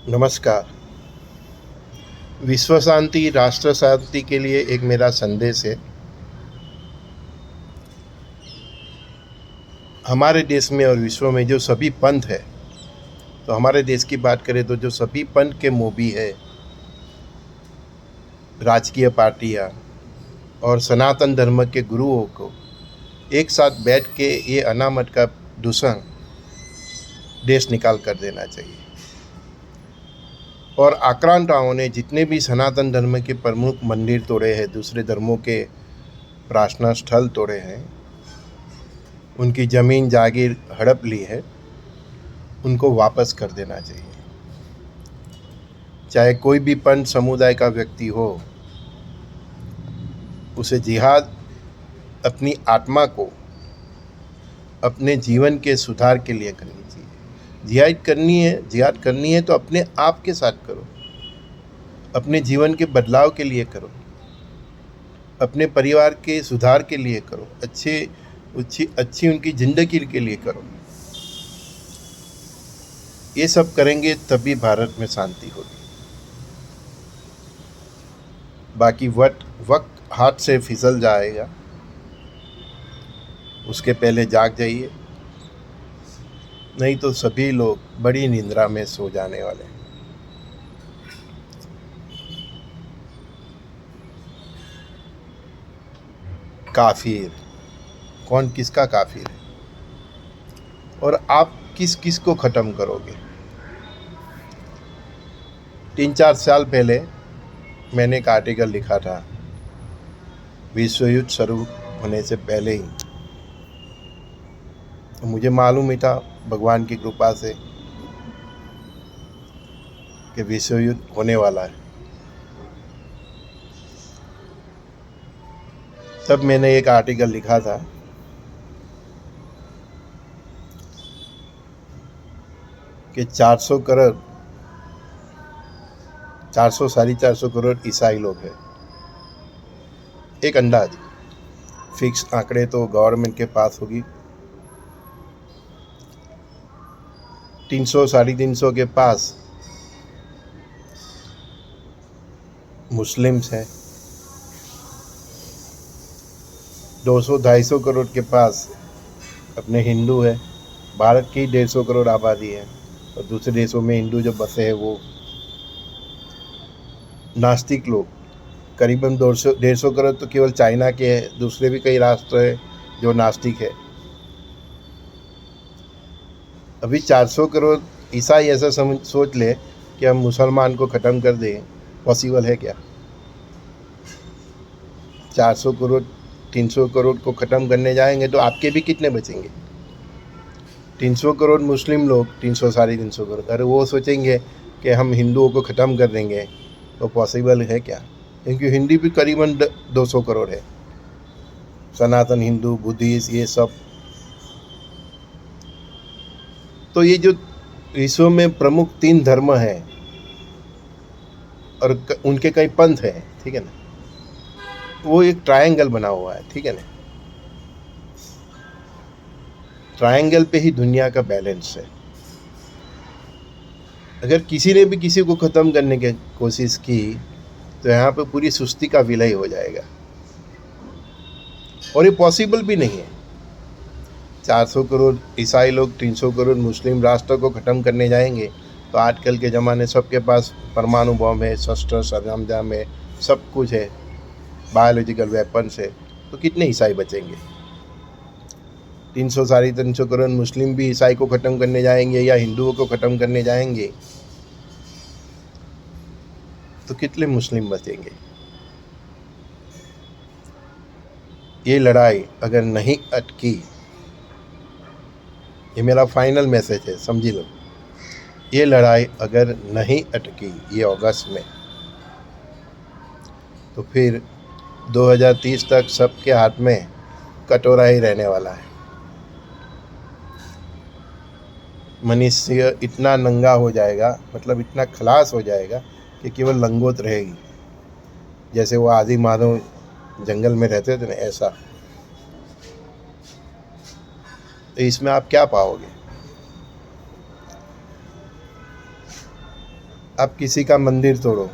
नमस्कार। विश्व शांति, राष्ट्र शांति के लिए एक मेरा संदेश है। हमारे देश में और विश्व में जो सभी पंथ है, तो हमारे देश की बात करें तो जो सभी पंथ के मोभी है, राजकीय पार्टियां और सनातन धर्म के गुरुओं को एक साथ बैठ के ये अनामत का दूषण देश निकाल कर देना चाहिए। और आक्रांताओं ने जितने भी सनातन धर्म के प्रमुख मंदिर तोड़े हैं, दूसरे धर्मों के प्रार्थना स्थल तोड़े हैं, उनकी ज़मीन जागीर हड़प ली है, उनको वापस कर देना चाहिए। चाहे कोई भी पंथ समुदाय का व्यक्ति हो, उसे जिहाद अपनी आत्मा को अपने जीवन के सुधार के लिए करनी चाहिए। जिहाद करनी है तो अपने आप के साथ करो, अपने जीवन के बदलाव के लिए करो, अपने परिवार के सुधार के लिए करो, अच्छी उनकी जिंदगी के लिए करो। ये सब करेंगे तभी भारत में शांति होगी। बाकी वक्त हाथ से फिसल जाएगा, उसके पहले जाग जाइए, नहीं तो सभी लोग बड़ी निंद्रा में सो जाने वाले हैं। काफिर कौन, किसका काफिर है और आप किस किस को ख़त्म करोगे? 3-4 साल पहले मैंने एक आर्टिकल लिखा था, विश्व युद्ध शुरू होने से पहले ही। तो मुझे मालूम ही था भगवान की कृपा से कि विश्व युद्ध होने वाला है। तब मैंने एक आर्टिकल लिखा था कि 400-450 करोड़ ईसाई लोग हैं। एक अंदाज, फिक्स आंकड़े तो गवर्नमेंट के पास होगी। 300-350 के पास मुस्लिम्स हैं, 200-250 करोड़ के पास अपने हिंदू है। भारत की 150 करोड़ आबादी है और दूसरे देशों में हिंदू जो बसे हैं वो नास्तिक लोग करीबन 150 करोड़ तो केवल चाइना के हैं, दूसरे भी कई राष्ट्र हैं जो नास्तिक है। अभी 400 करोड़ ईसाई ऐसा सोच ले कि हम मुसलमान को ख़त्म कर दें, पॉसिबल है क्या? 400 करोड़ 300 करोड़ को ख़त्म करने जाएंगे तो आपके भी कितने बचेंगे? 300 करोड़ मुस्लिम लोग, 300-350 करोड़, अरे वो सोचेंगे कि हम हिंदुओं को ख़त्म कर देंगे तो पॉसिबल है क्या? क्योंकि हिंदी भी करीबन 200 करोड़ है, सनातन हिंदू, बुद्धिस्ट, ये सब। तो ये जो विश्व में प्रमुख 3 धर्म हैं और उनके कई पंथ हैं, ठीक है ना, वो एक ट्रायंगल बना हुआ है, ठीक है ना। ट्रायंगल पे ही दुनिया का बैलेंस है। अगर किसी ने भी किसी को ख़त्म करने की कोशिश की तो यहाँ पे पूरी सृष्टि का विलय हो जाएगा और ये पॉसिबल भी नहीं है। 400 करोड़ ईसाई लोग 300 करोड़ मुस्लिम राष्ट्र को ख़त्म करने जाएंगे तो आजकल के ज़माने सबके पास परमाणु बम है, शस्त्र सरंजाम है, सब कुछ है, बायोलॉजिकल वेपन्स है, तो कितने ईसाई बचेंगे? 300-350 करोड़ मुस्लिम भी ईसाई को ख़त्म करने जाएंगे या हिंदुओं को ख़त्म करने जाएंगे तो कितने मुस्लिम बचेंगे? ये लड़ाई अगर नहीं अटकी, ये मेरा फाइनल मैसेज है, समझी लो, ये लड़ाई अगर नहीं अटकी ये अगस्त में, तो फिर 2030 तक सबके हाथ में कटोरा ही रहने वाला है। मनुष्य इतना नंगा हो जाएगा, मतलब इतना खलास हो जाएगा कि केवल लंगोट रहेगी। जैसे वो आदि मानव जंगल में रहते थे ना, ऐसा। तो इसमें आप क्या पाओगे? आप किसी का मंदिर तोड़ो,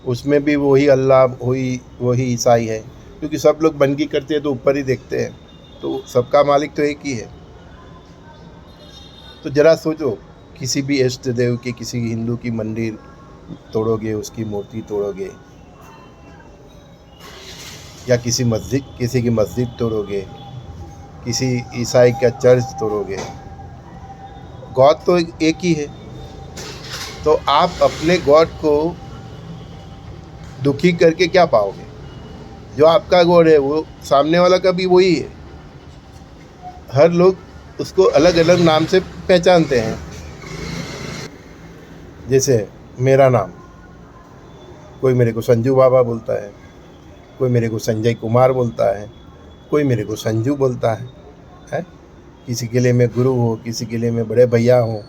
उसमें भी वही अल्लाह, वही ईसाई है, क्योंकि सब लोग बंदगी करते हैं तो ऊपर ही देखते हैं, तो सबका मालिक तो एक ही है। तो जरा सोचो, किसी भी इष्ट देव की, किसी हिंदू की मंदिर तोड़ोगे, उसकी मूर्ति तोड़ोगे, या किसी की मस्जिद तोड़ोगे, किसी ईसाई का चर्च तोड़ोगे, गॉड तो एक ही है। तो आप अपने गॉड को दुखी करके क्या पाओगे? जो आपका गॉड है वो सामने वाला का भी वही है। हर लोग उसको अलग अलग नाम से पहचानते हैं। जैसे मेरा नाम, कोई मेरे को संजू बाबा बोलता है, कोई मेरे को संजय कुमार बोलता है, कोई मेरे को संजू बोलता है? किसी के लिए मैं गुरु हूँ, किसी के लिए मैं बड़े भैया हूँ,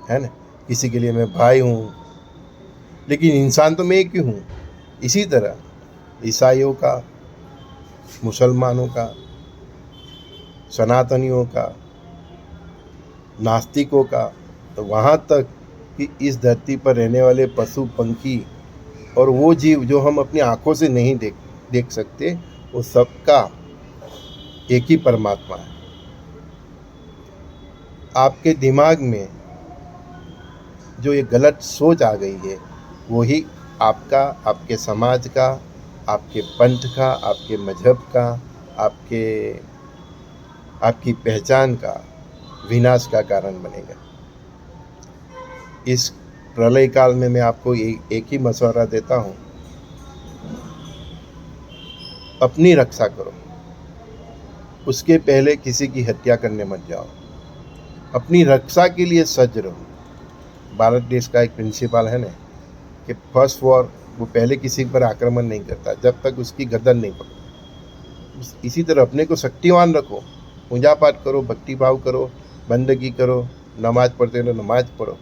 है ना, किसी के लिए मैं भाई हूँ, लेकिन इंसान तो मैं एक ही हूँ। इसी तरह ईसाइयों का, मुसलमानों का, सनातनियों का, नास्तिकों का, तो वहाँ तक कि इस धरती पर रहने वाले पशु पंखी और वो जीव जो हम अपनी आंखों से नहीं देख सकते, वो सबका एक ही परमात्मा है। आपके दिमाग में जो ये गलत सोच आ गई है, वही आपका, आपके समाज का, आपके पंथ का, आपके मजहब का, आपकी पहचान का विनाश का कारण बनेगा। इस प्रलय काल में मैं आपको एक ही मशवरा देता हूँ, अपनी रक्षा करो, उसके पहले किसी की हत्या करने मत जाओ। अपनी रक्षा के लिए सज्ज रहो। भारत देश का एक प्रिंसिपल है ना कि फर्स्ट वॉर, वो पहले किसी पर आक्रमण नहीं करता जब तक उसकी गर्दन नहीं पकड़ो। इसी तरह अपने को शक्तिवान रखो, पूजा पाठ करो, भक्ति भाव करो, बंदगी करो, नमाज पढ़ते हो नमाज पढ़ो,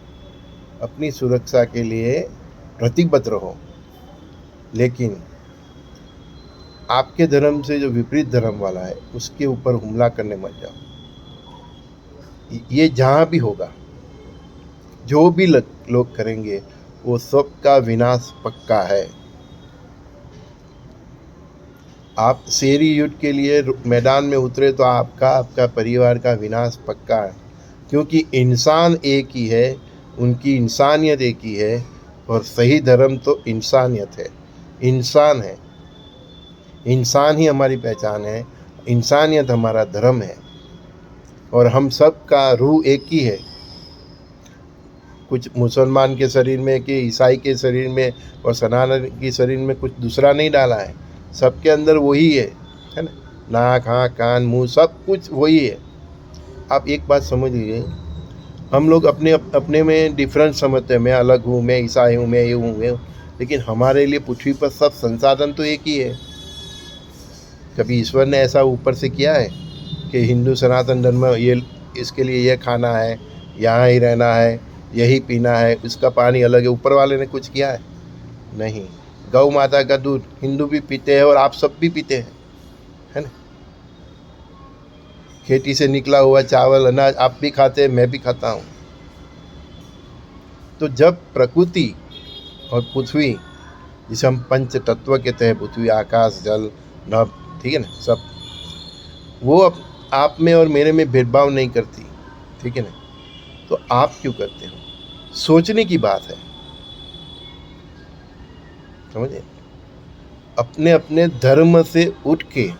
अपनी सुरक्षा के लिए प्रतिबद्ध रहो। लेकिन आपके धर्म से जो विपरीत धर्म वाला है उसके ऊपर हमला करने मत जाओ। ये जहाँ भी होगा, जो भी लोग करेंगे, वो सबका विनाश पक्का है। आप शेरी युद्ध के लिए मैदान में उतरे तो आपका परिवार का विनाश पक्का है, क्योंकि इंसान एक ही है, उनकी इंसानियत एक ही है, और सही धर्म तो इंसानियत है, इंसान है। इंसान ही हमारी पहचान है, इंसानियत हमारा धर्म है, और हम सब का रूह एक ही है। कुछ मुसलमान के शरीर में कि ईसाई के शरीर में और सनातन के शरीर में कुछ दूसरा नहीं डाला है, सबके अंदर वही है ना। नाक, आँख, कान, मुंह, सब कुछ वही है। आप एक बात समझ लीजिए, हम लोग अपने में डिफरेंस समझते हैं, मैं अलग हूँ, मैं ईसाई हूँ, मैं ये हूँ, मैं हूँ, लेकिन हमारे लिए पृथ्वी पर सब संसाधन तो एक ही है। कभी ईश्वर ने ऐसा ऊपर से किया है कि हिंदू सनातन धर्म ये, इसके लिए ये खाना है, यहाँ ही रहना है, यही पीना है, इसका पानी अलग है, ऊपर वाले ने कुछ किया है? नहीं। गौ माता का दूध हिंदू भी पीते हैं और आप सब भी पीते हैं, है ना। खेती से निकला हुआ चावल, अनाज आप भी खाते हैं, मैं भी खाता हूँ। तो जब प्रकृति और पृथ्वी, जिसे हम पंच तत्व कहते हैं, पृथ्वी, आकाश, जल, नभ, ठीक है ना, सब, वो आप में और मेरे में भेदभाव नहीं करती, ठीक है ना। तो आप क्यों करते हो? सोचने की बात है, समझे। अपने अपने धर्म से उठ के,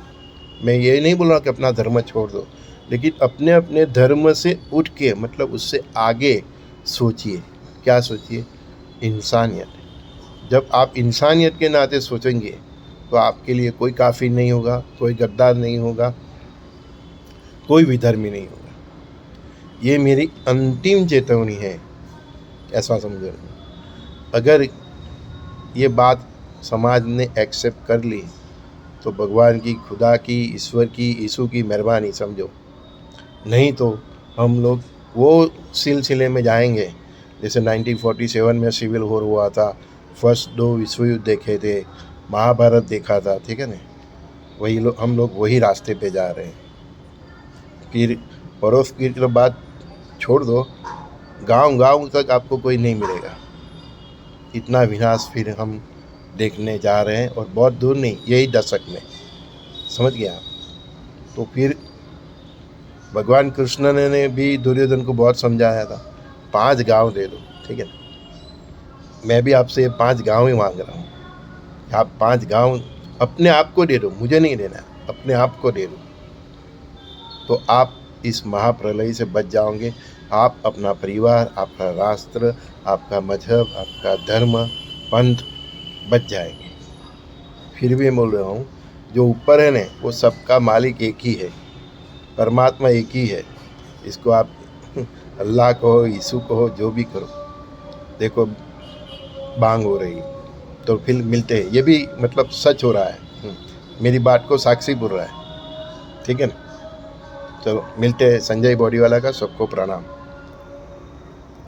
मैं ये नहीं बोल रहा कि अपना धर्म छोड़ दो, लेकिन अपने अपने धर्म से उठ के, मतलब उससे आगे सोचिए। क्या सोचिए? इंसानियत। जब आप इंसानियत के नाते सोचेंगे तो आपके लिए कोई काफिर नहीं होगा, कोई गद्दार नहीं होगा, कोई विधर्मी नहीं होगा। ये मेरी अंतिम चेतावनी है, ऐसा समझो। अगर ये बात समाज ने एक्सेप्ट कर ली तो भगवान की, खुदा की, ईश्वर की, यीशु की मेहरबानी समझो। नहीं तो हम लोग वो सिलसिले में जाएंगे जैसे 1947 में सिविल वॉर हुआ था, फर्स्ट 2 विश्व युद्ध देखे थे, महाभारत देखा था, ठीक है ना। हम लोग वही रास्ते पे जा रहे हैं। फिर पड़ोस की बात छोड़ दो, गांव-गांव तक आपको कोई नहीं मिलेगा। इतना विनाश फिर हम देखने जा रहे हैं, और बहुत दूर नहीं, यही दशक में। समझ गए आप? तो फिर भगवान कृष्ण ने भी दुर्योधन को बहुत समझाया था, 5 गाँव दे दो, ठीक है ना। मैं भी आपसे 5 गाँव ही मांग रहा हूँ। आप 5 गाँव अपने आप को दे दो, मुझे नहीं देना, अपने आप को दे दो, तो आप इस महाप्रलय से बच जाओगे। आप, अपना परिवार, आपका राष्ट्र, आपका मजहब, आपका धर्म, पंथ बच जाएंगे। फिर भी बोल रहा हूँ, जो ऊपर है ना, वो सबका मालिक एक ही है, परमात्मा एक ही है। इसको आप अल्लाह कहो, यीशु कहो, जो भी करो। देखो बांग हो रही, तो फिर मिलते हैं। ये भी मतलब सच हो रहा है, मेरी बात को साक्षी बोल रहा है, ठीक है ना। चलो मिलते हैं। संजय बॉडीवाला का सबको प्रणाम।